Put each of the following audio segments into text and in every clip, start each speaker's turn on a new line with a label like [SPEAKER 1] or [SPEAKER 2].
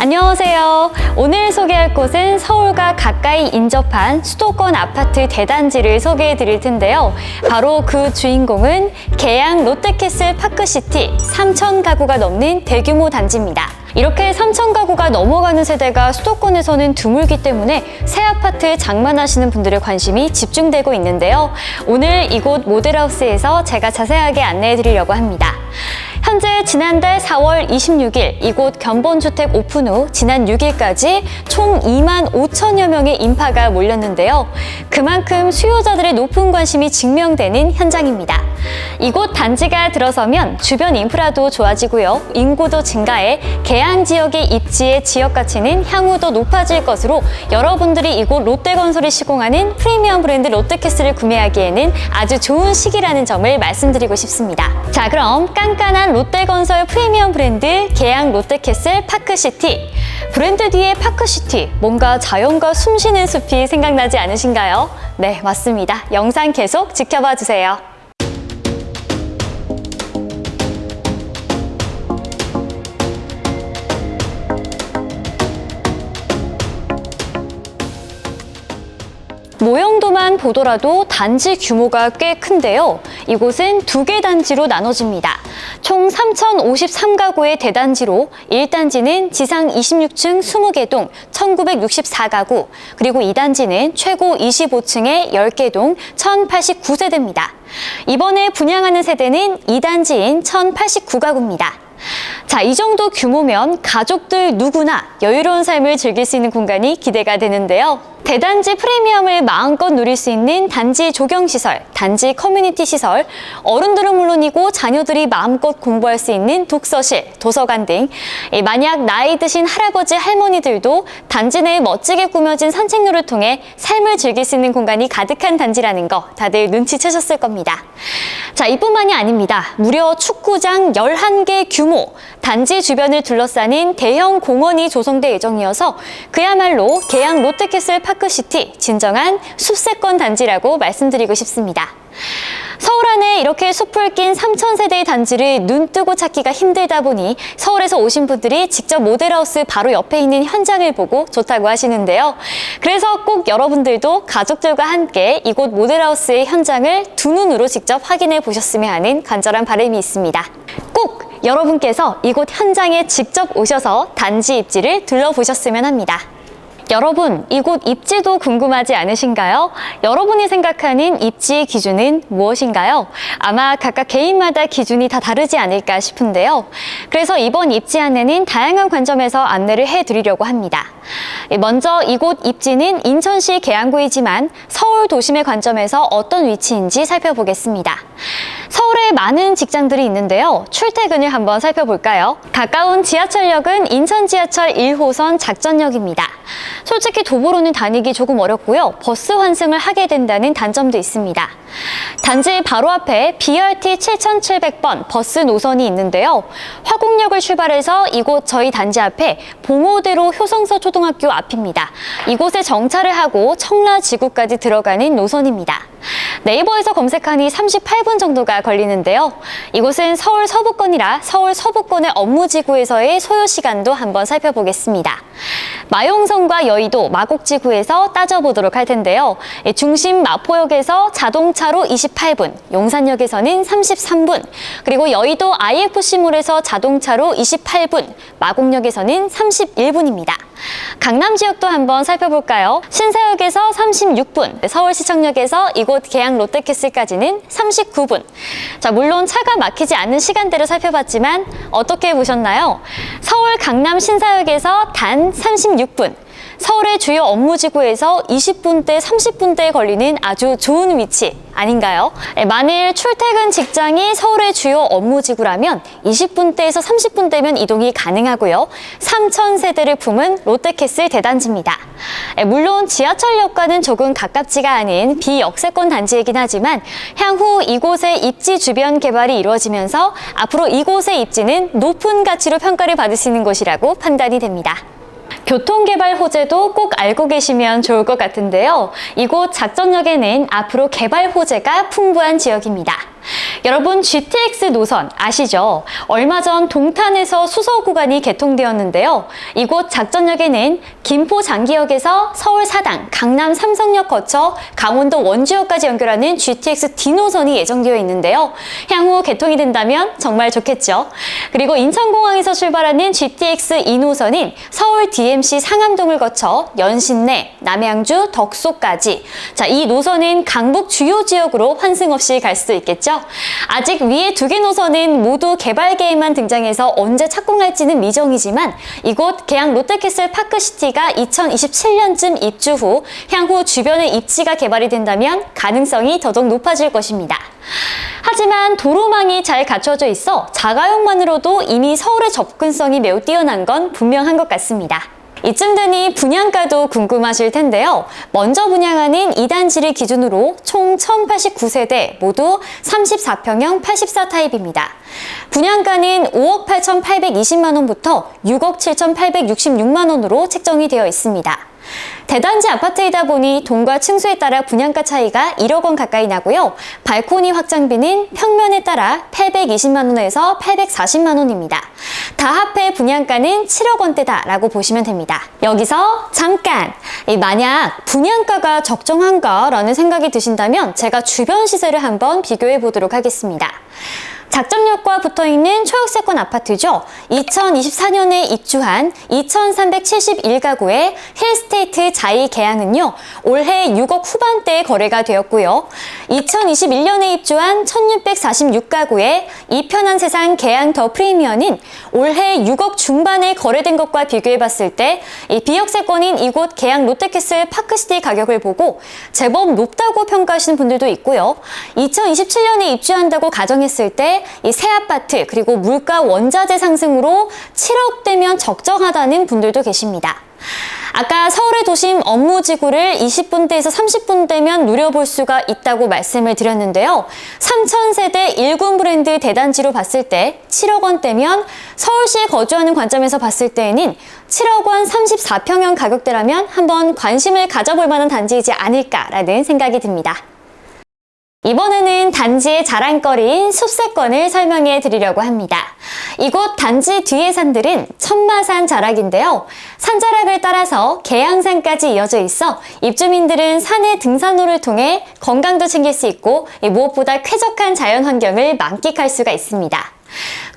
[SPEAKER 1] 안녕하세요. 오늘 소개할 곳은 서울과 가까이 인접한 수도권 아파트 대단지를 소개해 드릴 텐데요. 바로 그 주인공은 계양 롯데캐슬 파크시티 3,000 가구가 넘는 대규모 단지입니다. 이렇게 3,000 가구가 넘어가는 세대가 수도권에서는 드물기 때문에 새 아파트에 장만하시는 분들의 관심이 집중되고 있는데요. 오늘 이곳 모델하우스에서 제가 자세하게 안내해 드리려고 합니다. 현재 지난달 4월 26일 이곳 견본주택 오픈 후 지난 6일까지 총 2만 5천여 명의 인파가 몰렸는데요. 그만큼 수요자들의 높은 관심이 증명되는 현장입니다. 이곳 단지가 들어서면 주변 인프라도 좋아지고요. 인구도 증가해 계양 지역의 입지의 지역 가치는 향후 더 높아질 것으로 여러분들이 이곳 롯데건설이 시공하는 프리미엄 브랜드 롯데캐슬을 구매하기에는 아주 좋은 시기라는 점을 말씀드리고 싶습니다. 자, 그럼 깐깐한 롯데건설 프리미엄 브랜드 계양 롯데캐슬 파크시티. 브랜드 뒤에 파크시티, 뭔가 자연과 숨쉬는 숲이 생각나지 않으신가요? 네, 맞습니다. 영상 계속 지켜봐 주세요. 모형도만 보더라도 단지 규모가 꽤 큰데요. 이곳은 2개 단지로 나눠집니다. 총 3,053가구의 대단지로 1단지는 지상 26층 20개 동 1,964가구, 그리고 2단지는 최고 25층의 10개 동 1,089세대입니다. 이번에 분양하는 세대는 2단지인 1,089가구입니다. 자, 이 정도 규모면 가족들 누구나 여유로운 삶을 즐길 수 있는 공간이 기대가 되는데요. 대단지 프리미엄을 마음껏 누릴 수 있는 단지 조경시설, 단지 커뮤니티 시설, 어른들은 물론이고 자녀들이 마음껏 공부할 수 있는 독서실, 도서관 등 만약 나이 드신 할아버지, 할머니들도 단지 내에 멋지게 꾸며진 산책로를 통해 삶을 즐길 수 있는 공간이 가득한 단지라는 거 다들 눈치채셨을 겁니다. 자, 이뿐만이 아닙니다. 무려 축구장 11개 규모, 단지 주변을 둘러싸는 대형 공원이 조성될 예정이어서 그야말로 계양 롯데캐슬 파크시티 진정한 숲세권 단지라고 말씀드리고 싶습니다. 서울 안에 이렇게 숲을 낀 3,000세대의 단지를 눈 뜨고 찾기가 힘들다 보니 서울에서 오신 분들이 직접 모델하우스 바로 옆에 있는 현장을 보고 좋다고 하시는데요. 그래서 꼭 여러분들도 가족들과 함께 이곳 모델하우스의 현장을 두 눈으로 직접 확인해 보셨으면 하는 간절한 바람이 있습니다. 꼭 여러분께서 이곳 현장에 직접 오셔서 단지 입지를 둘러보셨으면 합니다. 여러분, 이곳 입지도 궁금하지 않으신가요? 여러분이 생각하는 입지의 기준은 무엇인가요? 아마 각각 개인마다 기준이 다 다르지 않을까 싶은데요. 그래서 이번 입지 안내는 다양한 관점에서 안내를 해드리려고 합니다. 먼저 이곳 입지는 인천시 계양구이지만 서울 도심의 관점에서 어떤 위치인지 살펴보겠습니다. 서울에 많은 직장들이 있는데요. 출퇴근을 한번 살펴볼까요? 가까운 지하철역은 인천 지하철 1호선 작전역입니다. 솔직히 도보로는 다니기 조금 어렵고요. 버스 환승을 하게 된다는 단점도 있습니다. 단지 바로 앞에 BRT 7700번 버스 노선이 있는데요. 화곡역을 출발해서 이곳 저희 단지 앞에 봉오대로 효성서 초등학교 앞입니다. 이곳에 정차를 하고 청라지구까지 들어가는 노선입니다. 네이버에서 검색하니 38분 정도가 걸리는데요. 이곳은 서울 서부권이라 서울 서부권의 업무지구에서의 소요시간도 한번 살펴보겠습니다. 마용성과 여의도, 마곡지구에서 따져보도록 할 텐데요. 중심 마포역에서 자동차로 28분, 용산역에서는 33분, 그리고 여의도 IFC몰에서 자동차로 28분, 마곡역에서는 31분입니다. 강남 지역도 한번 살펴볼까요? 신사역에서 36분, 서울시청역에서 이곳 계양 롯데캐슬까지는 39분. 자, 물론 차가 막히지 않는 시간대를 살펴봤지만 어떻게 보셨나요? 서울 강남 신사역에서 단 36분. 서울의 주요 업무지구에서 20분대, 30분대에 걸리는 아주 좋은 위치 아닌가요? 만일 출퇴근 직장이 서울의 주요 업무지구라면 20분대에서 30분대면 이동이 가능하고요. 3,000세대를 품은 롯데캐슬 대단지입니다. 물론 지하철역과는 조금 가깝지가 않은 비역세권 단지이긴 하지만 향후 이곳의 입지 주변 개발이 이루어지면서 앞으로 이곳의 입지는 높은 가치로 평가를 받을 수 있는 곳이라고 판단이 됩니다. 교통개발 호재도 꼭 알고 계시면 좋을 것 같은데요. 이곳 작전역에는 앞으로 개발 호재가 풍부한 지역입니다. 여러분, GTX 노선 아시죠? 얼마 전 동탄에서 수서 구간이 개통되었는데요. 이곳 작전역에는 김포 장기역에서 서울 사당, 강남 삼성역 거쳐 강원도 원주역까지 연결하는 GTX D 노선이 예정되어 있는데요. 향후 개통이 된다면 정말 좋겠죠. 그리고 인천공항에서 출발하는 GTX E 노선인 서울 DMC 상암동을 거쳐 연신내, 남양주, 덕소까지. 자, 이 노선은 강북 주요 지역으로 환승 없이 갈 수 있겠죠. 아직 위에 두 개 노선은 모두 개발 계획만 등장해서 언제 착공할지는 미정이지만 이곳 계양 롯데캐슬 파크시티가 2027년쯤 입주 후 향후 주변의 입지가 개발이 된다면 가능성이 더더욱 높아질 것입니다. 하지만 도로망이 잘 갖춰져 있어 자가용만으로도 이미 서울의 접근성이 매우 뛰어난 건 분명한 것 같습니다. 이쯤 되니 분양가도 궁금하실 텐데요. 먼저 분양하는 2단지를 기준으로 총 1089세대 모두 34평형 84타입입니다. 분양가는 5억 8,820만 원부터 6억 7,866만 원으로 책정이 되어 있습니다. 대단지 아파트이다 보니 동과 층수에 따라 분양가 차이가 1억 원 가까이 나고요. 발코니 확장비는 평면에 따라 820만 원에서 840만 원입니다. 다 합해 분양가는 7억 원대다라고 보시면 됩니다. 여기서 잠깐! 만약 분양가가 적정한가라는 생각이 드신다면 제가 주변 시세를 한번 비교해 보도록 하겠습니다. 작전역과 붙어있는 초역세권 아파트죠. 2024년에 입주한 2371가구의 힐스테이트 자이 계양은요. 올해 6억 후반대에 거래가 되었고요. 2021년에 입주한 1646가구의 이편한 세상 계양 더 프리미엄은 올해 6억 중반에 거래된 것과 비교해봤을 때 이 비역세권인 이곳 계양 롯데캐슬 파크시티 가격을 보고 제법 높다고 평가하시는 분들도 있고요. 2027년에 입주한다고 가정했을 때 이 새 아파트 그리고 물가 원자재 상승으로 7억대면 적정하다는 분들도 계십니다. 아까 서울의 도심 업무지구를 20분대에서 30분대면 누려볼 수가 있다고 말씀을 드렸는데요. 3000세대 1군 브랜드 대단지로 봤을 때 7억 원대면 서울시에 거주하는 관점에서 봤을 때에는 7억 원 34평형 가격대라면 한번 관심을 가져볼 만한 단지이지 않을까라는 생각이 듭니다. 이번에는 단지의 자랑거리인 숲세권을 설명해 드리려고 합니다. 이곳 단지 뒤의 산들은 천마산 자락인데요. 산자락을 따라서 계양산까지 이어져 있어 입주민들은 산의 등산로를 통해 건강도 챙길 수 있고 무엇보다 쾌적한 자연환경을 만끽할 수가 있습니다.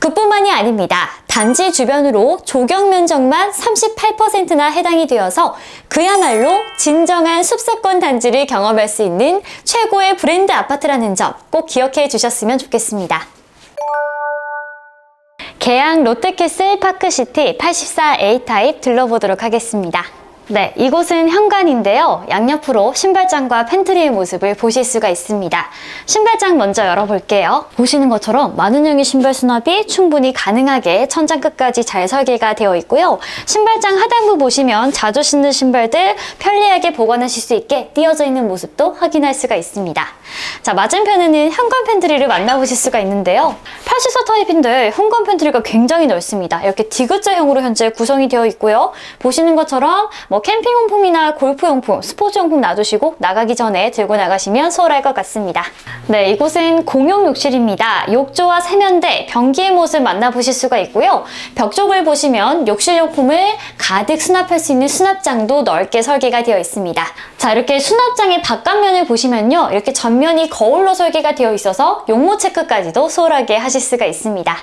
[SPEAKER 1] 그뿐만이 아닙니다. 단지 주변으로 조경 면적만 38%나 해당이 되어서 그야말로 진정한 숲세권 단지를 경험할 수 있는 최고의 브랜드 아파트라는 점 꼭 기억해 주셨으면 좋겠습니다. 계양 롯데캐슬 파크시티 84A 타입 둘러보도록 하겠습니다. 네, 이곳은 현관인데요. 양옆으로 신발장과 팬트리의 모습을 보실 수가 있습니다. 신발장 먼저 열어볼게요. 보시는 것처럼 많은 양의 신발 수납이 충분히 가능하게 천장 끝까지 잘 설계가 되어 있고요. 신발장 하단부 보시면 자주 신는 신발들 편리하게 보관하실 수 있게 띄어져 있는 모습도 확인할 수가 있습니다. 자, 맞은편에는 현관 팬트리를 만나보실 수가 있는데요. 84 타입인데 현관 팬트리가 굉장히 넓습니다. 이렇게 D자형으로 현재 구성이 되어 있고요. 보시는 것처럼 캠핑용품이나 골프용품, 스포츠용품 놔두시고 나가기 전에 들고 나가시면 수월할 것 같습니다. 네, 이곳은 공용 욕실입니다. 욕조와 세면대, 변기의 모습 만나보실 수가 있고요. 벽 쪽을 보시면 욕실용품을 가득 수납할 수 있는 수납장도 넓게 설계가 되어 있습니다. 자, 이렇게 수납장의 바깥면을 보시면요. 이렇게 전면이 거울로 설계가 되어 있어서 용모 체크까지도 수월하게 하실 수가 있습니다.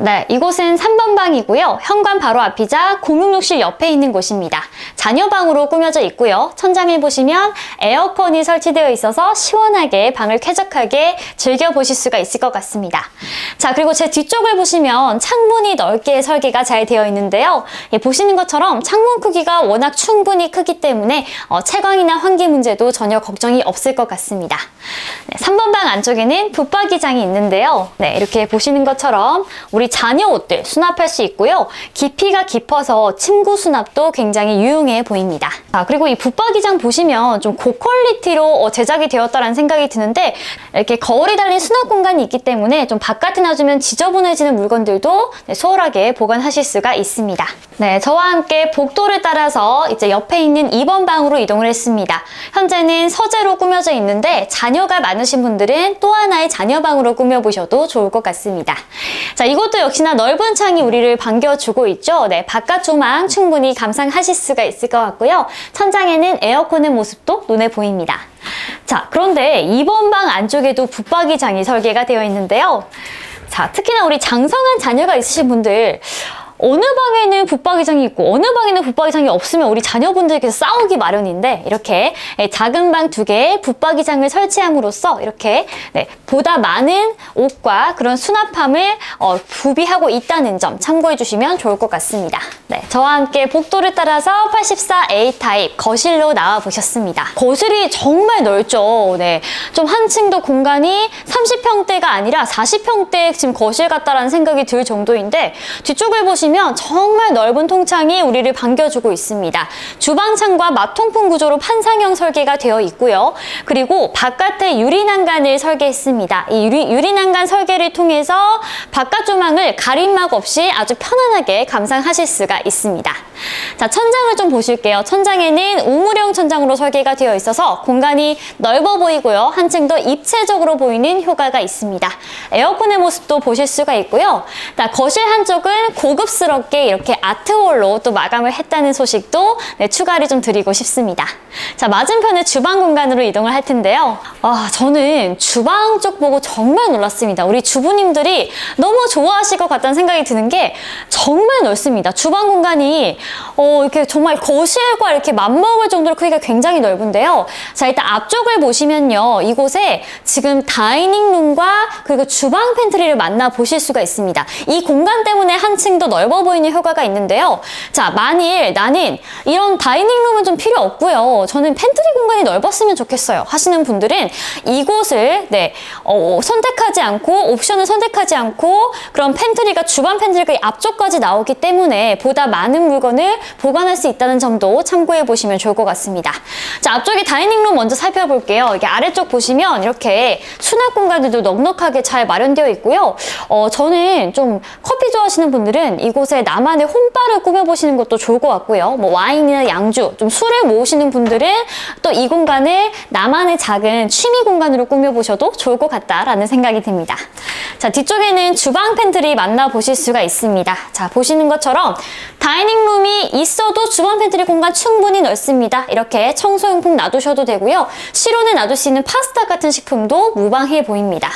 [SPEAKER 1] 네, 이곳은 3번 방이고요. 현관 바로 앞이자 공용욕실 옆에 있는 곳입니다. 자녀방으로 꾸며져 있고요. 천장을 보시면 에어컨이 설치되어 있어서 시원하게 방을 쾌적하게 즐겨보실 수가 있을 것 같습니다. 자, 그리고 제 뒤쪽을 보시면 창문이 넓게 설계가 잘 되어 있는데요. 보시는 것처럼 창문 크기가 워낙 충분히 크기 때문에 채광이나 환기 문제도 전혀 걱정이 없을 것 같습니다. 네, 3번 방 안쪽에는 붙박이장이 있는데요. 네, 이렇게 보시는 것처럼 우리 자녀 옷들 수납할 수 있고요. 깊이가 깊어서 침구 수납도 굉장히 유용해 보입니다. 그리고 이 붙박이장 보시면 좀 고퀄리티로 제작이 되었다는 생각이 드는데 이렇게 거울이 달린 수납 공간이 있기 때문에 좀 바깥에 놔두면 지저분해지는 물건들도 수월하게 보관하실 수가 있습니다. 네, 저와 함께 복도를 따라서 이제 옆에 있는 2번 방으로 이동을 했습니다. 현재는 서재로 꾸며져 있는데 자녀가 많으신 분들은 또 하나의 자녀방으로 꾸며보셔도 좋을 것 같습니다. 자, 이곳도 역시나 넓은 창이 우리를 반겨주고 있죠. 네, 바깥 조망 충분히 감상하실 수가 있을 것 같고요. 천장에는 에어컨의 모습도 눈에 보입니다. 자, 그런데 2번 방 안쪽에도 붙박이장이 설계가 되어 있는데요. 자, 특히나 우리 장성한 자녀가 있으신 분들 어느 방에는 붙박이장이 있고 어느 방에는 붙박이장이 없으면 우리 자녀분들께서 싸우기 마련인데 이렇게 작은 방 2개에 붙박이장을 설치함으로써 이렇게 보다 많은 옷과 그런 수납함을 구비하고 있다는 점 참고해 주시면 좋을 것 같습니다. 네, 저와 함께 복도를 따라서 84A 타입 거실로 나와 보셨습니다. 거실이 정말 넓죠. 네, 좀 한층 더 공간이 30평대가 아니라 40평대 지금 거실 같다라는 생각이 들 정도인데 뒤쪽을 보시면 정말 넓은 통창이 우리를 반겨주고 있습니다. 주방창과 마통풍 구조로 판상형 설계가 되어 있고요. 그리고 바깥에 유리난간을 설계했습니다. 이 유리난간 설계를 통해서 바깥 조망을 가림막 없이 아주 편안하게 감상하실 수가 있습니다. 자, 천장을 좀 보실게요. 천장에는 우물형 천장으로 설계가 되어 있어서 공간이 넓어 보이고요. 한층 더 입체적으로 보이는 효과가 있습니다. 에어컨의 모습도 보실 수가 있고요. 자, 거실 한쪽은 고급스럽게 이렇게 아트월로 또 마감을 했다는 소식도 추가를 좀 드리고 싶습니다. 자, 맞은편에 주방 공간으로 이동을 할 텐데요. 저는 주방 쪽 보고 정말 놀랐습니다. 우리 주부님들이 너무 좋아하실 것 같다는 생각이 드는 게 정말 넓습니다. 주방 공간이 이렇게 정말 거실과 이렇게 맞먹을 정도로 크기가 굉장히 넓은데요. 자, 일단 앞쪽을 보시면요. 이곳에 지금 다이닝룸과 그리고 주방 팬트리를 만나 보실 수가 있습니다. 이 공간 때문에 한층 더 넓어 보이는 효과가 있는데요. 자, 만일 나는 이런 다이닝룸은 좀 필요 없고요. 저는 팬트리 공간이 넓었으면 좋겠어요 하시는 분들은 이곳을 선택하지 않고 옵션을 선택하지 않고 그런 팬트리가 주방 팬트리가 앞쪽까지 나오기 때문에 보다 많은 물건을 보관할 수 있다는 점도 참고해 보시면 좋을 것 같습니다. 자, 앞쪽에 다이닝룸 먼저 살펴볼게요. 이게 아래쪽 보시면 이렇게 수납 공간들도 넉넉하게 잘 마련되어 있고요. 저는 좀 커피 좋아하시는 분들은 이곳에 나만의 홈바를 꾸며보시는 것도 좋을 것 같고요. 뭐 와인이나 양주, 좀 술을 모으시는 분들은 또 이 공간을 나만의 작은 취미 공간으로 꾸며보셔도 좋을 것 같다라는 생각이 듭니다. 자, 뒤쪽에는 주방 팬트리 만나보실 수가 있습니다. 자, 보시는 것처럼 다이닝룸이 있어도 주방 팬트리 공간 충분히 넓습니다. 이렇게 청소용품 놔두셔도 되고요. 실온에 놔둘 수 있는 파스타 같은 식품도 무방해 보입니다.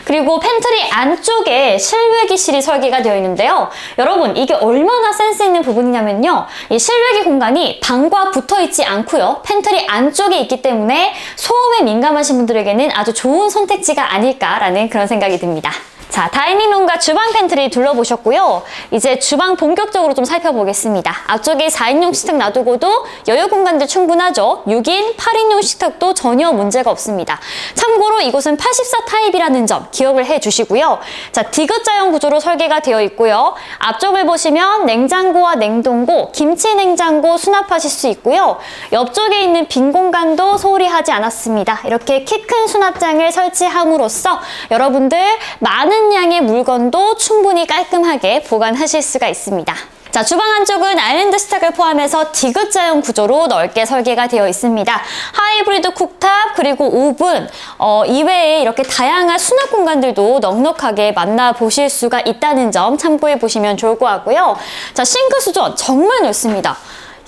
[SPEAKER 1] 그리고 팬트리 안쪽에 실외기실이 설계가 되어 있는데요. 여러분, 이게 얼마나 센스 있는 부분이냐면요. 이 실외기 공간이 방과 붙어 있지 않고요. 팬트리 안쪽에 있기 때문에 소음에 민감하신 분들에게는 아주 좋은 선택지가 아닐까라는 그런 생각이 듭니다. 자, 다이닝룸과 주방 팬트리 둘러보셨고요. 이제 주방 본격적으로 좀 살펴보겠습니다. 앞쪽에 4인용 식탁 놔두고도 여유 공간도 충분하죠. 6인, 8인용 식탁도 전혀 문제가 없습니다. 참고로 이곳은 84 타입이라는 점 기억을 해주시고요. 자, 디귿자형 구조로 설계가 되어 있고요. 앞쪽을 보시면 냉장고와 냉동고, 김치 냉장고 수납하실 수 있고요. 옆쪽에 있는 빈 공간도 소홀히 하지 않았습니다. 이렇게 키 큰 수납장을 설치함으로써 여러분들 많은 양의 물건도 충분히 깔끔하게 보관하실 수가 있습니다. 자, 주방 안쪽은 아일랜드 식탁을 포함해서 디귿자형 구조로 넓게 설계가 되어 있습니다. 하이브리드 쿡탑 그리고 오븐 이외에 이렇게 다양한 수납 공간들도 넉넉하게 만나보실 수가 있다는 점 참고해 보시면 좋을 것 같고요. 자, 싱크 수전 정말 넓습니다.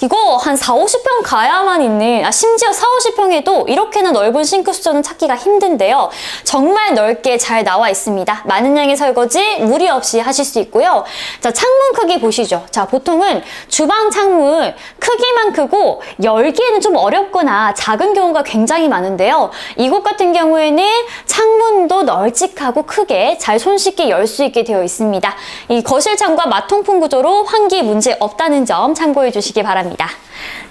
[SPEAKER 1] 이거 한 40-50평 가야만 있는, 심지어 40-50평에도 이렇게나 넓은 싱크 수전은 찾기가 힘든데요. 정말 넓게 잘 나와 있습니다. 많은 양의 설거지 무리 없이 하실 수 있고요. 자, 창문 크기 보시죠. 자, 보통은 주방 창문 크기만 크고 열기에는 좀 어렵거나 작은 경우가 굉장히 많은데요. 이곳 같은 경우에는 창문도 널찍하고 크게 잘 손쉽게 열 수 있게 되어 있습니다. 이 거실 창과 마통풍 구조로 환기 문제 없다는 점 참고해 주시기 바랍니다.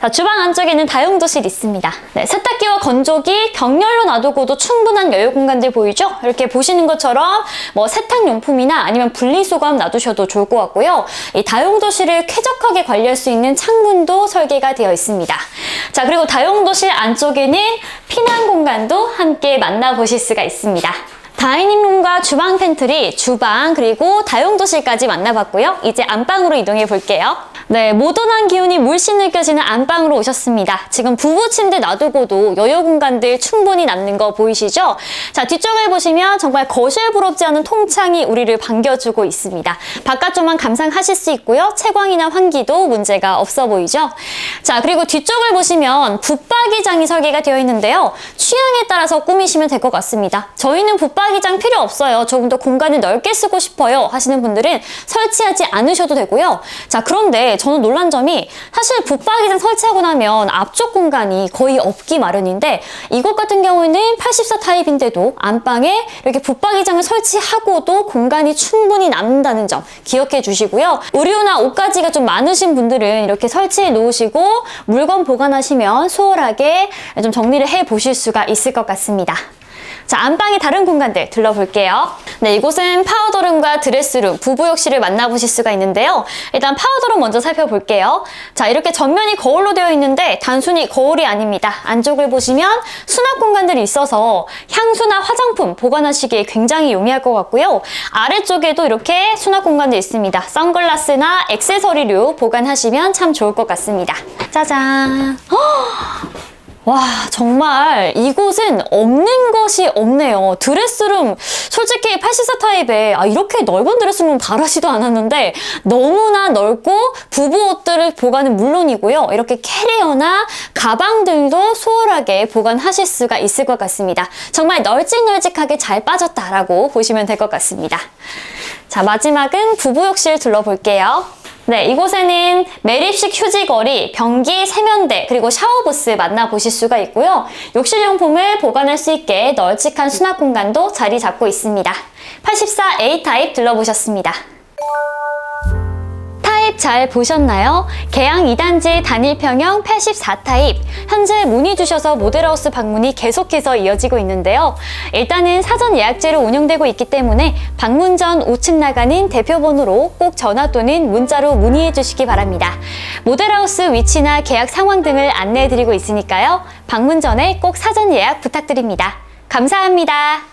[SPEAKER 1] 자, 주방 안쪽에는 다용도실 있습니다. 네, 세탁기와 건조기 격렬로 놔두고도 충분한 여유 공간들 보이죠? 이렇게 보시는 것처럼 뭐 세탁용품이나 아니면 분리수거함 놔두셔도 좋을 것 같고요. 이 다용도실을 쾌적하게 관리할 수 있는 창문도 설계가 되어 있습니다. 자, 그리고 다용도실 안쪽에는 피난 공간도 함께 만나보실 수가 있습니다. 다이닝룸과 주방 팬트리, 주방 그리고 다용도실까지 만나봤고요. 이제 안방으로 이동해 볼게요. 네, 모던한 기운이 물씬 느껴지는 안방으로 오셨습니다. 지금 부부 침대 놔두고도 여유 공간들 충분히 남는 거 보이시죠? 자, 뒤쪽을 보시면 정말 거실부럽지 않은 통창이 우리를 반겨주고 있습니다. 바깥쪽만 감상하실 수 있고요. 채광이나 환기도 문제가 없어 보이죠? 자, 그리고 뒤쪽을 보시면 붙박이장이 설계가 되어 있는데요. 취향에 따라서 꾸미시면 될 것 같습니다. 저희는 붙박이장 필요 없어요. 조금 더 공간을 넓게 쓰고 싶어요 하시는 분들은 설치하지 않으셔도 되고요. 자, 그런데 저는 놀란 점이 사실 붙박이장 설치하고 나면 앞쪽 공간이 거의 없기 마련인데 이것 같은 경우에는 84 타입인데도 안방에 이렇게 붙박이장을 설치하고도 공간이 충분히 남는다는 점 기억해 주시고요. 의류나 옷가지가 좀 많으신 분들은 이렇게 설치해 놓으시고 물건 보관하시면 수월하게 좀 정리를 해 보실 수가 있을 것 같습니다. 자, 안방의 다른 공간들 둘러볼게요. 네, 이곳은 파우더룸과 드레스룸, 부부욕실을 만나보실 수가 있는데요. 일단 파우더룸 먼저 살펴볼게요. 자, 이렇게 전면이 거울로 되어 있는데 단순히 거울이 아닙니다. 안쪽을 보시면 수납 공간들이 있어서 향수나 화장품 보관하시기에 굉장히 용이할 것 같고요. 아래쪽에도 이렇게 수납 공간도 있습니다. 선글라스나 액세서리류 보관하시면 참 좋을 것 같습니다. 짜잔! 와, 정말 이곳은 없는 것이 없네요. 드레스룸, 솔직히 84 타입에 이렇게 넓은 드레스룸 바라지도 않았는데 너무나 넓고 부부 옷들을 보관은 물론이고요. 이렇게 캐리어나 가방들도 수월하게 보관하실 수가 있을 것 같습니다. 정말 널찍널찍하게 잘 빠졌다라고 보시면 될 것 같습니다. 자, 마지막은 부부욕실 둘러볼게요. 네, 이곳에는 매립식 휴지거리, 변기, 세면대, 그리고 샤워부스 만나보실 수가 있고요. 욕실용품을 보관할 수 있게 널찍한 수납 공간도 자리 잡고 있습니다. 84 A 타입 둘러보셨습니다. 타입 잘 보셨나요? 개양 2단지 단일평형 84 타입. 현재 문의 주셔서 모델하우스 방문이 계속해서 이어지고 있는데요. 일단은 사전 예약제로 운영되고 있기 때문에 방문 전 우측 나가는 대표번호로 꼭 전화 또는 문자로 문의해 주시기 바랍니다. 모델하우스 위치나 계약 상황 등을 안내해 드리고 있으니까요. 방문 전에 꼭 사전 예약 부탁드립니다. 감사합니다.